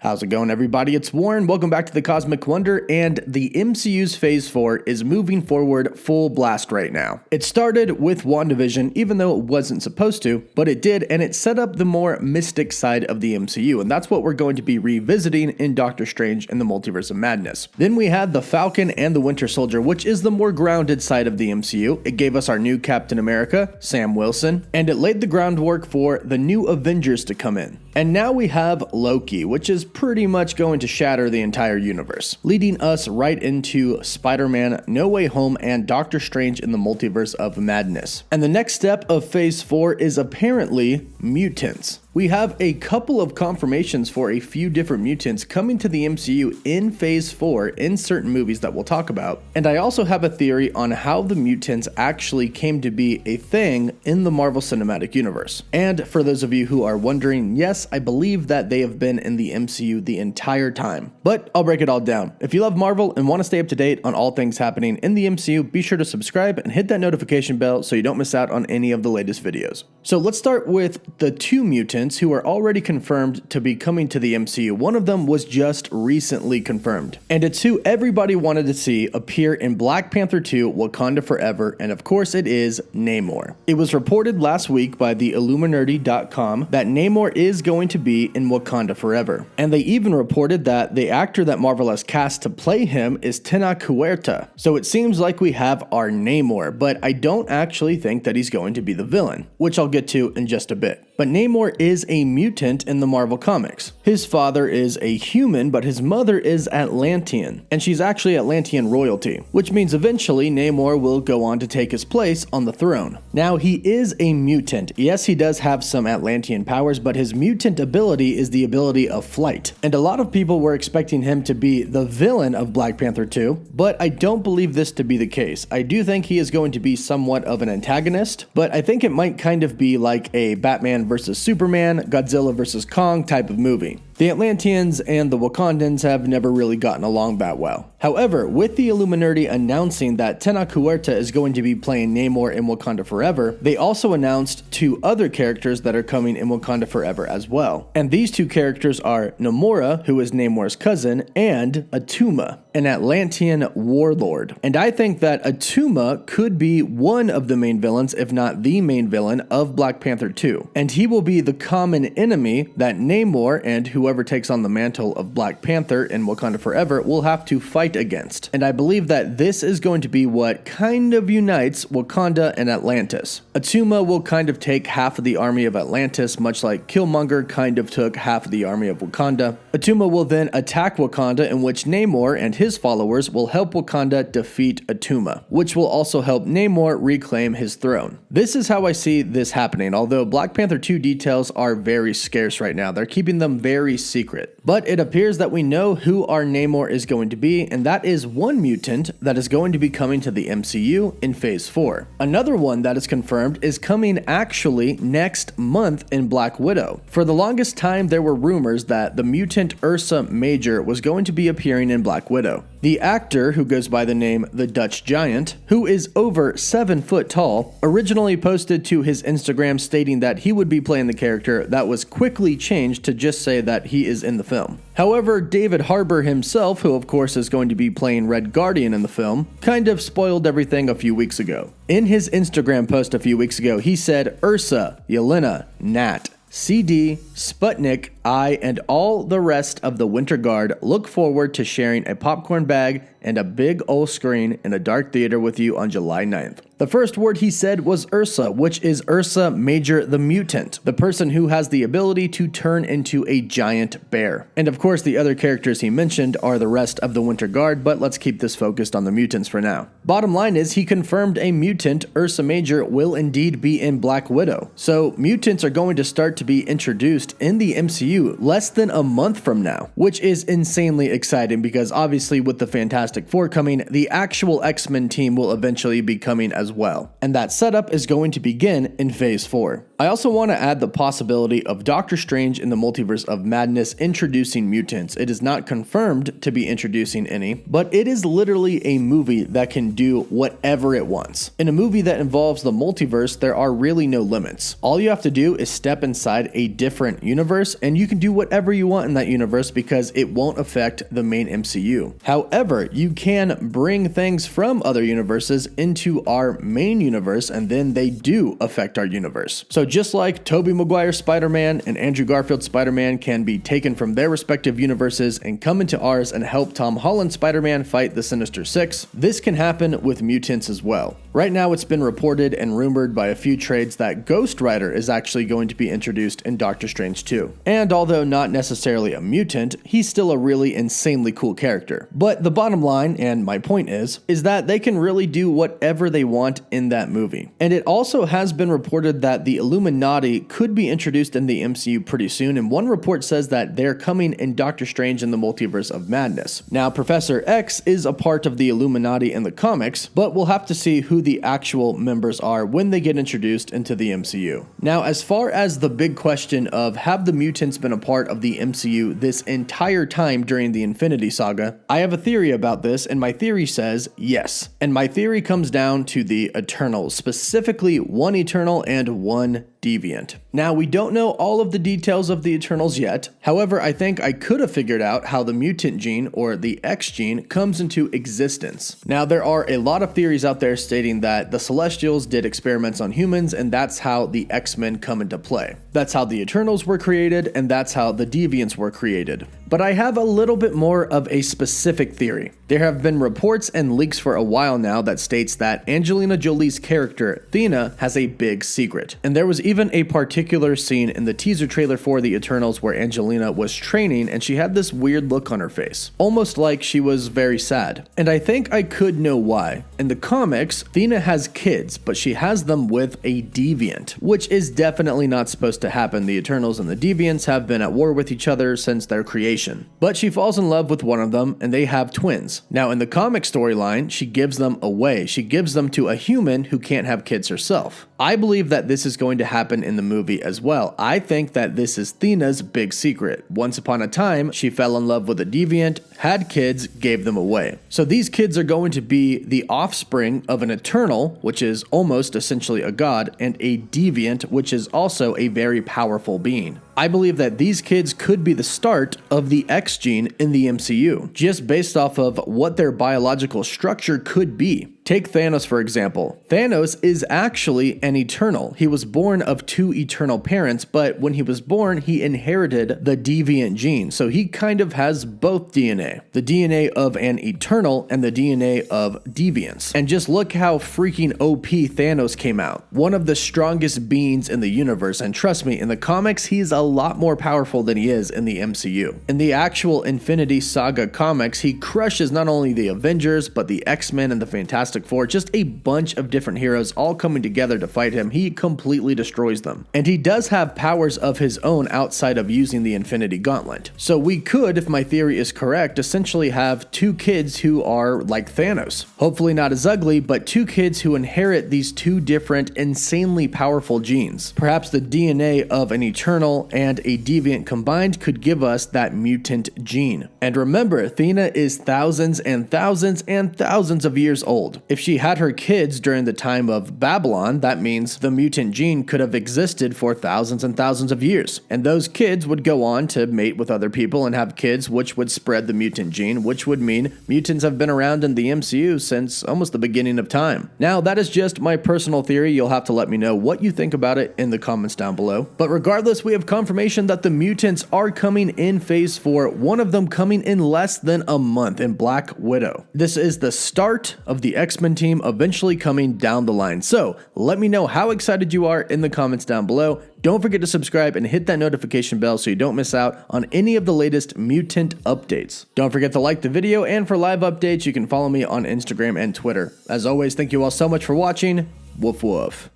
How's it going, everybody? It's Warren. Welcome back to the Cosmic Wonder, and the MCU's Phase 4 is moving forward full blast right now. It started with Wandavision, even though it wasn't supposed to, but it did, and it set up the more mystic side of the MCU, and that's what we're going to be revisiting in Doctor Strange and the Multiverse of Madness. Then we had the Falcon and the Winter Soldier, which is the more grounded side of the MCU. It gave us our new Captain America, Sam Wilson, and it laid the groundwork for the new Avengers to come in. And now we have Loki, which is pretty much going to shatter the entire universe, leading us right into Spider-Man No Way Home and Doctor Strange in the Multiverse of Madness. And the next step of Phase 4 is apparently mutants. We have a couple of confirmations for a few different mutants coming to the MCU in Phase 4 in certain movies that we'll talk about. And I also have a theory on how the mutants actually came to be a thing in the Marvel Cinematic Universe. And for those of you who are wondering, yes, I believe that they have been in the MCU the entire time. But I'll break it all down. If you love Marvel and want to stay up to date on all things happening in the MCU, be sure to subscribe and hit that notification bell so you don't miss out on any of the latest videos. So let's start with the two mutants who are already confirmed to be coming to the MCU. One of them was just recently confirmed, and it's who everybody wanted to see appear in Black Panther 2 Wakanda Forever, and of course it is Namor. It was reported last week by the Illuminati.com that Namor is going to be in Wakanda Forever, and they even reported that the actor that Marvel has cast to play him is Tenoch Huerta. So it seems like we have our Namor, but I don't actually think that he's going to be the villain, which I'll get to in just a bit. But Namor is a mutant in the Marvel Comics. His father is a human, but his mother is Atlantean, and she's actually Atlantean royalty, which means eventually Namor will go on to take his place on the throne. Now, he is a mutant. Yes, he does have some Atlantean powers, but his mutant ability is the ability of flight. And a lot of people were expecting him to be the villain of Black Panther 2, but I don't believe this to be the case. I do think he is going to be somewhat of an antagonist, but I think it might kind of be like a Batman versus Superman, Godzilla versus Kong type of movie. The Atlanteans and the Wakandans have never really gotten along that well. However, with the Illuminati announcing that Tenoch Huerta is going to be playing Namor in Wakanda Forever, they also announced two other characters that are coming in Wakanda Forever as well. And these two characters are Namor, who is Namor's cousin, and Attuma, an Atlantean warlord. And I think that Attuma could be one of the main villains, if not the main villain, of Black Panther 2. And he will be the common enemy that Namor and whoever takes on the mantle of Black Panther in Wakanda Forever will have to fight against. And I believe that this is going to be what kind of unites Wakanda and Atlantis. Attuma will kind of take half of the army of Atlantis, much like Killmonger kind of took half of the army of Wakanda. Attuma will then attack Wakanda, in which Namor and his followers will help Wakanda defeat Attuma, which will also help Namor reclaim his throne. This is how I see this happening, although Black Panther 2 details are very scarce right now. They're keeping them very secret. But it appears that we know who our Namor is going to be, and that is one mutant that is going to be coming to the MCU in Phase 4. Another one that is confirmed is coming actually next month in Black Widow. For the longest time, there were rumors that the mutant Ursa Major was going to be appearing in Black Widow. The actor, who goes by the name The Dutch Giant, who is over 7 foot tall, originally posted to his Instagram stating that he would be playing the character. That was quickly changed to just say that he is in the film. However, David Harbour himself, who of course is going to be playing Red Guardian in the film, kind of spoiled everything a few weeks ago. In his Instagram post a few weeks ago, he said, Ursa, Yelena, Nat, CD, Sputnik, I, and all the rest of the Winter Guard look forward to sharing a popcorn bag and a big old screen in a dark theater with you on July 9th. The first word he said was Ursa, which is Ursa Major the Mutant, the person who has the ability to turn into a giant bear. And of course, the other characters he mentioned are the rest of the Winter Guard, but let's keep this focused on the mutants for now. Bottom line is he confirmed a mutant, Ursa Major, will indeed be in Black Widow. So mutants are going to start to be introduced in the MCU less than a month from now, which is insanely exciting because obviously with the Fantastic Four coming, the actual X-Men team will eventually be coming as well. And that setup is going to begin in Phase 4. I also want to add the possibility of Doctor Strange in the Multiverse of Madness introducing mutants. It is not confirmed to be introducing any, but it is literally a movie that can do whatever it wants. In a movie that involves the multiverse, there are really no limits. All you have to do is step inside a different universe and you you can do whatever you want in that universe because it won't affect the main MCU. However, you can bring things from other universes into our main universe, and then they do affect our universe. So just like Tobey Maguire's Spider-Man and Andrew Garfield's Spider-Man can be taken from their respective universes and come into ours and help Tom Holland's Spider-Man fight the Sinister Six, this can happen with mutants as well. Right now, it's been reported and rumored by a few trades that Ghost Rider is actually going to be introduced in Doctor Strange 2. And although not necessarily a mutant, he's still a really insanely cool character. But the bottom line, and my point is that they can really do whatever they want in that movie. And it also has been reported that the Illuminati could be introduced in the MCU pretty soon, and one report says that they're coming in Doctor Strange in the Multiverse of Madness. Now, Professor X is a part of the Illuminati in the comics, but we'll have to see who the actual members are when they get introduced into the MCU. Now, as far as the big question of have the mutants been a part of the MCU this entire time during the Infinity Saga, I have a theory about this, and my theory says yes. And my theory comes down to the Eternals, specifically one Eternal and one Deviant. Now, we don't know all of the details of the Eternals yet. However, I think I could have figured out how the mutant gene, or the X gene, comes into existence. Now, there are a lot of theories out there stating that the Celestials did experiments on humans, and that's how the X-Men come into play. That's how the Eternals were created, and that's how the Deviants were created. But I have a little bit more of a specific theory. There have been reports and leaks for a while now that states that Angelina Jolie's character, Thena, has a big secret. And there was even a particular scene in the teaser trailer for the Eternals where Angelina was training and she had this weird look on her face, almost like she was very sad. And I think I could know why. In the comics, Thena has kids, but she has them with a Deviant, which is definitely not supposed to happen. The Eternals and the Deviants have been at war with each other since their creation. But she falls in love with one of them and they have twins. Now, in the comic storyline, she gives them away. She gives them to a human who can't have kids herself. I believe that this is going to happen in the movie as well. I think that this is Thena's big secret. Once upon a time, she fell in love with a Deviant, had kids, gave them away. So these kids are going to be the offspring of an Eternal, which is almost essentially a god, and a Deviant, which is also a very powerful being. I believe that these kids could be the start of the X gene in the MCU, just based off of what their biological structure could be. Take Thanos, for example. Thanos is actually an Eternal. He was born of two Eternal parents, but when he was born, he inherited the Deviant gene. So he kind of has both DNA. The DNA of an Eternal and the DNA of Deviants. And just look how freaking OP Thanos came out. One of the strongest beings in the universe. And trust me, in the comics, he's a lot more powerful than he is in the MCU. In the actual Infinity Saga comics, he crushes not only the Avengers, but the X-Men and the Fantastic Four, just a bunch of different heroes all coming together to fight him. He completely destroys them. And he does have powers of his own outside of using the Infinity Gauntlet. So we could, if my theory is correct, essentially have two kids who are like Thanos. Hopefully not as ugly, but two kids who inherit these two different insanely powerful genes. Perhaps the DNA of an Eternal and a Deviant combined could give us that mutant gene. And remember, Thena is thousands and thousands and thousands of years old. If she had her kids during the time of Babylon, that means the mutant gene could have existed for thousands and thousands of years. And those kids would go on to mate with other people and have kids, which would spread the mutant gene, which would mean mutants have been around in the MCU since almost the beginning of time. Now, that is just my personal theory. You'll have to let me know what you think about it in the comments down below. But regardless, we have confirmation that the mutants are coming in Phase 4, one of them coming in less than a month in Black Widow. This is the start of the X-Men team eventually coming down the line. So let me know how excited you are in the comments down below. Don't forget to subscribe and hit that notification bell so you don't miss out on any of the latest mutant updates. Don't forget to like the video, and for live updates, you can follow me on Instagram and Twitter. As always, thank you all so much for watching. Woof woof.